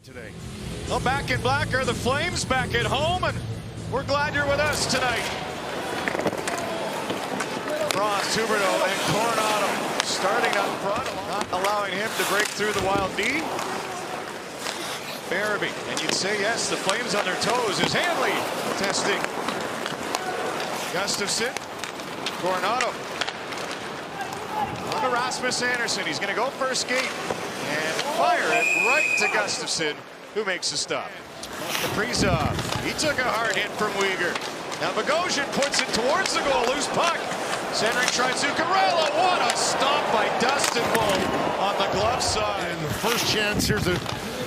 today. Well, back in black are the Flames, back at home, and we're glad you're with us tonight. Frost, Huberdeau, and Coronado starting up front, not allowing him to break through the wild D. Farabee, and you'd say yes, the Flames on their toes is Hanley testing. Gustafsson, Coronado. On to Rasmus Andersson, he's going to go first skate and fire it right to Gustafsson, who makes the stop. Kaprizov, he took a hard hit from Uyghur. Now Bogosian puts it towards the goal, loose puck. Centering tries Zuccarello. What a stop by Dustin Wolf on the glove side. And the first chance, here's a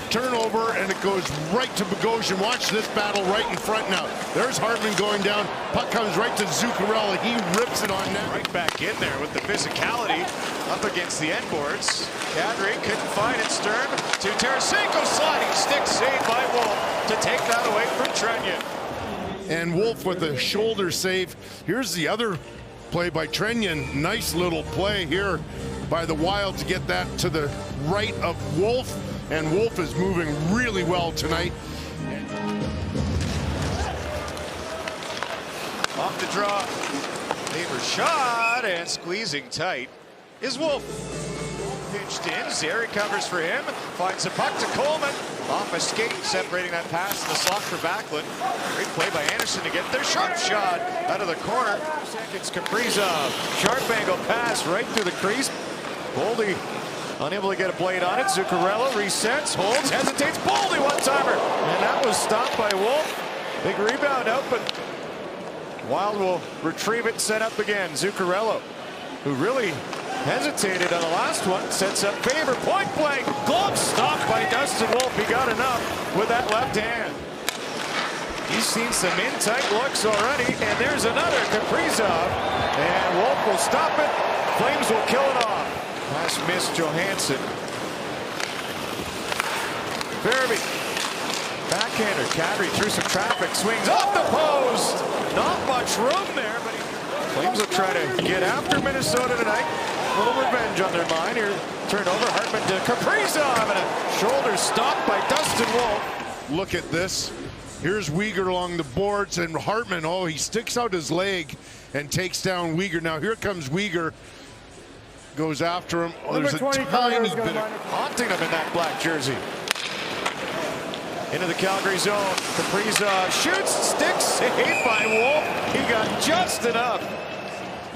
turnover, and it goes right to Bogosian. Watch this battle right in front now. There's Hartman going down. Puck comes right to Zuccarello. He rips it on net. Right back in there with the physicality up against the end boards. Kadri couldn't find it. Stern to Tarasenko, sliding stick saved by Wolf to take that away from Trenyon. And Wolf with a shoulder save. Here's the other play by Trenyon. Nice little play here by the Wild to get that to the right of Wolf. And Wolf is moving really well tonight. Off the draw. Faber shot, and squeezing tight is Wolf. Pitched in. Zary covers for him. Finds the puck to Coleman. Off a skate, separating that pass in the slot for Backlund. Great play by Andersson to get there. Sharp shot out of the corner. Seconds, Kaprizov. Sharp angle pass right through the crease. Boldy unable to get a blade on it. Zuccarello resets, holds, hesitates. Boldy one-timer. And that was stopped by Wolf. Big rebound out, but Wild will retrieve it, set up again. Zuccarello, who really hesitated on the last one, sets up Faber, point blank, glove stopped by Dustin Wolf. He got enough with that left hand. He's seen some in-tight looks already, and there's another Kaprizov, and Wolf will stop it. Flames will kill it off. Pass missed Johansson. Farabee, backhander, Kadri through some traffic, swings off the post. Not much room there, but Flames will try to get after Minnesota tonight. A little revenge on their mind here. Turnover, Hartman to Kaprizov, and a shoulder stop by Dustin Wolf. Look at this. Here's Uyghur along the boards, and Hartman, oh, he sticks out his leg and takes down Uyghur. Now here comes Uyghur. Goes after him. Oh, there's a tiny bit of haunting him in that black jersey. Into the Calgary zone. Kaprizov shoots, sticks, saved by Wolf. He got just enough.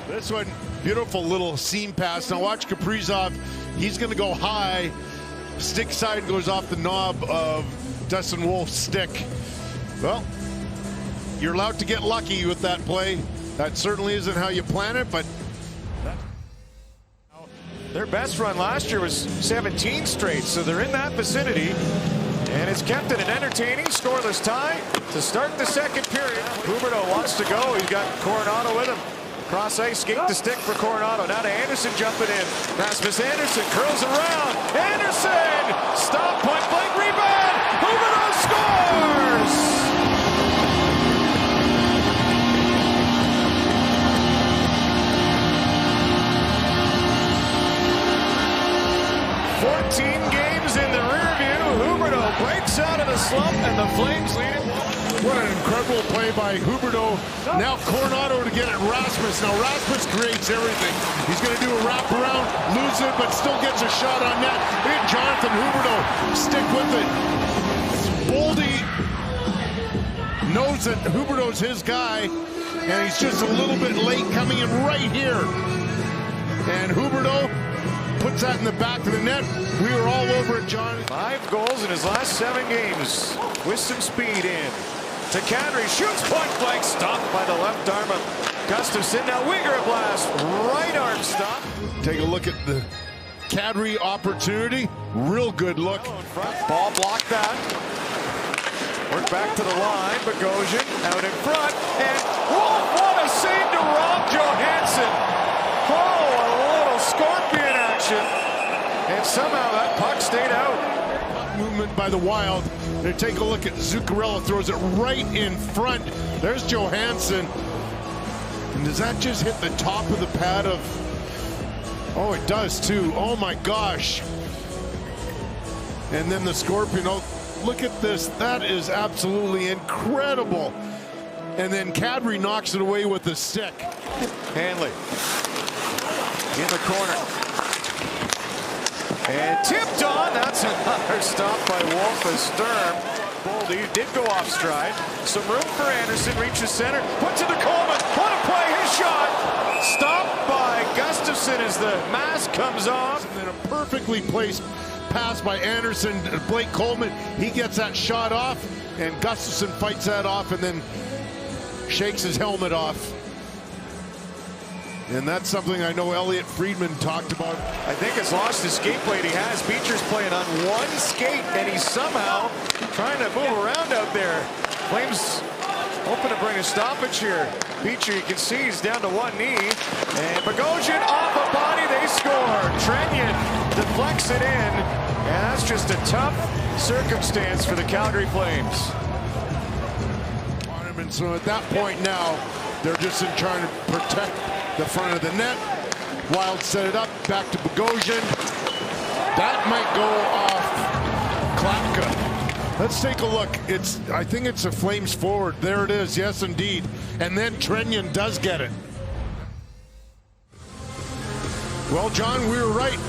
This one, beautiful little seam pass. Now watch Kaprizov. He's going to go high. Stick side goes off the knob of Dustin Wolf's stick. Well, you're allowed to get lucky with that play. That certainly isn't how you plan it, but their best run last year was 17 straight, so they're in that vicinity. And it's kept it an entertaining, scoreless tie to start the second period. Huberdeau wants to go. He's got Coronado with him. Cross ice, skate to stick for Coronado. Now to Andersson jumping in. Rasmus Andersson curls around. Andersson! Stop, point blank, rebound! Huberdeau scores! 14 games in the rear view. Huberdeau breaks out of the slump, and the Flames lead it. What an incredible play by Huberdeau. Now Coronado to get at Rasmus. Now Rasmus creates everything. He's going to do a wraparound, lose it, but still gets a shot on net. Look at Jonathan Huberdeau stick with it. Boldy knows that Huberdeau's his guy, and he's just a little bit late coming in right here. And Huberdeau puts that in the back of the net. We were all over it, John. 5 goals in his last 7 games with some speed in. To Kadri, shoots point blank, stopped by the left arm of Gustafsson. Now Uyghur blast, right arm stop. Take a look at the Kadri opportunity. Real good look. Ball blocked that. Work back to the line. Bogosian out in front. And Wolf, what a save to rob Johansson. Oh, a little scorpion action. And somehow that puck stayed out. Movement by the Wild. They take a look at Zuccarello, throws it right in front. There's Johansson. And does that just hit the top of the pad of... Oh, it does too. Oh my gosh. And then the Scorpion, oh, Look at this. That is absolutely incredible. And then Kadri knocks it away with the stick. Hanley in the corner. And tipped on. That's another stop by Wolf as Sturm. Boldy did go off stride. Some room for Andersson. Reaches center. Put to the Coleman. What a play. His shot. Stopped by Gustafsson as the mask comes off. And then a perfectly placed pass by Andersson. Blake Coleman. He gets that shot off. And Gustafsson fights that off and then shakes his helmet off. And that's something I know Elliot Friedman talked about. I think it's lost his skate plate. He has. Beecher's playing on one skate, and he's somehow trying to move around out there. Flames hoping to bring a stoppage here. Beecher, you can see he's down to one knee. And Bogosian off a body, they score. Trenyon deflects it in. And that's just a tough circumstance for the Calgary Flames. And so at that point now, they're just trying to protect the front of the net. Wild set it up, back to Bogosian. That might go off Klapka. Let's take a look. I think it's a Flames forward. There it is, yes indeed. And then Trenyon does get it. Well, John, we were right.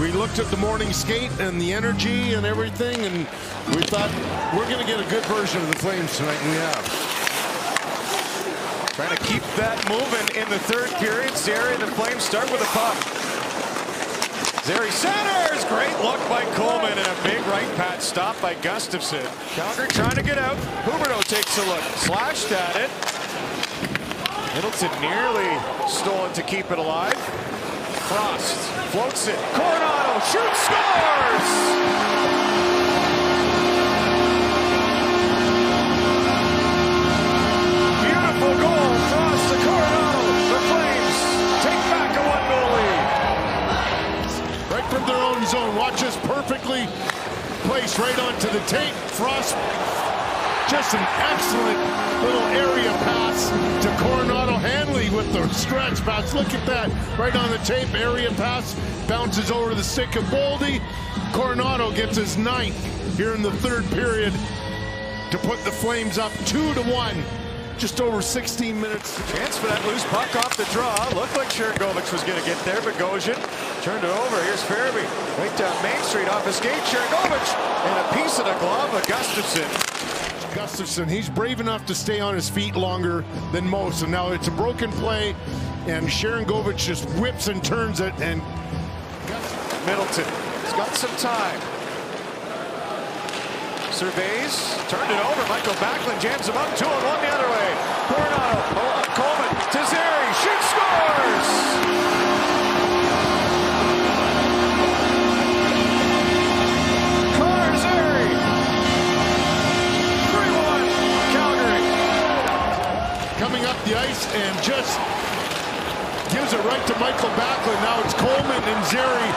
We looked at the morning skate and the energy and everything, and we thought we're going to get a good version of the Flames tonight, and we have. Trying to keep that moving in the third period. Zary and the Flames start with a puck. Zary centers. Great look by Coleman and a big right pad stop by Gustafsson. Calgary trying to get out. Huberdeau takes a look. Slashed at it. Middleton nearly stole it to keep it alive. Frost floats it. Coronado shoots, scores! Goal, Frost to Coronado. The Flames take back a 1-goal lead. Right from their own zone. Watch this, perfectly placed right onto the tape. Frost, just an excellent little area pass to Coronado. Hanley with the stretch pass. Look at that, right on the tape. Area pass, bounces over the stick of Boldy. Coronado gets his 9th here in the third period to put the Flames up 2-1. Just over 16 minutes. Chance for that loose puck off the draw. Looked like Sharangovich was going to get there, but Bogosian turned it over. Here's Farabee. Right down Main Street off a skate. Sharangovich and a piece of the glove of Gustafsson. Gustafsson, he's brave enough to stay on his feet longer than most. And now it's a broken play, and Sharangovich just whips and turns it. And Middleton has got some time. Surveys, turned it over. Michael Backlund jams him up. 2-on-1 the other way. Coronado, Coleman to Zary. Shoot, scores! Carr, Zary. 3-1, Calgary. Coming up the ice and just gives it right to Michael Backlund. Now it's Coleman and Zary.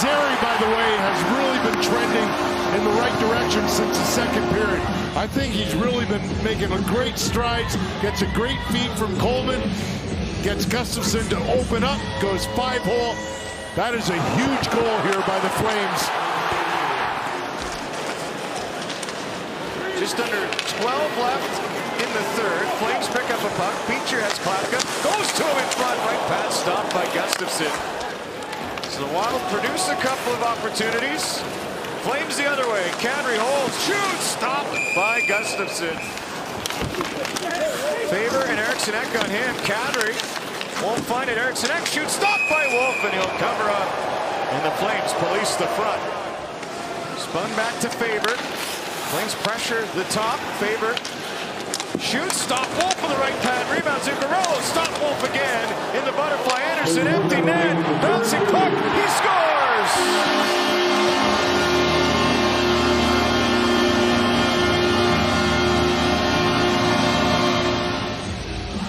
Zary, by the way, has really been trending in the right direction since the second period. I think he's really been making a great strides, gets a great feed from Coleman, gets Gustafsson to open up, goes 5-hole. That is a huge goal here by the Flames. Just under 12 left in the third. Flames pick up a puck. Beecher has Klapka. Goes to him in front. Right pass stopped by Gustafsson. So the Wild produce a couple of opportunities. Flames the other way. Kadri holds. Shoots. Stopped by Gustafsson. Faber and Eriksson Ek on him. Kadri won't find it. Eriksson Ek shoots. Stopped by Wolf, and he'll cover up. And the Flames police the front. Spun back to Faber. Flames pressure the top. Faber shoots. Stop Wolf with the right pad. Rebounds Zuccarello. Stop Wolf again in the butterfly. Andersson empty net. Bouncing puck. He scores.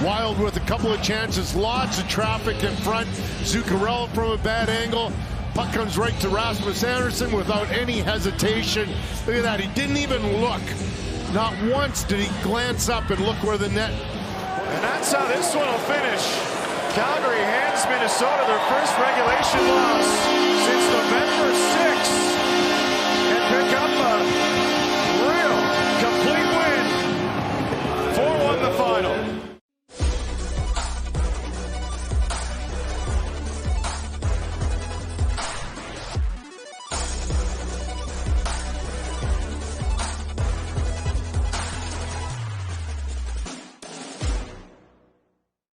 Wild with a couple of chances, lots of traffic in front. Zuccarello from a bad angle. Puck comes right to Rasmus Andersson without any hesitation. Look at that, he didn't even look. Not once did he glance up and look where the net. And that's how this one will finish. Calgary hands Minnesota their first regulation loss since November 6th.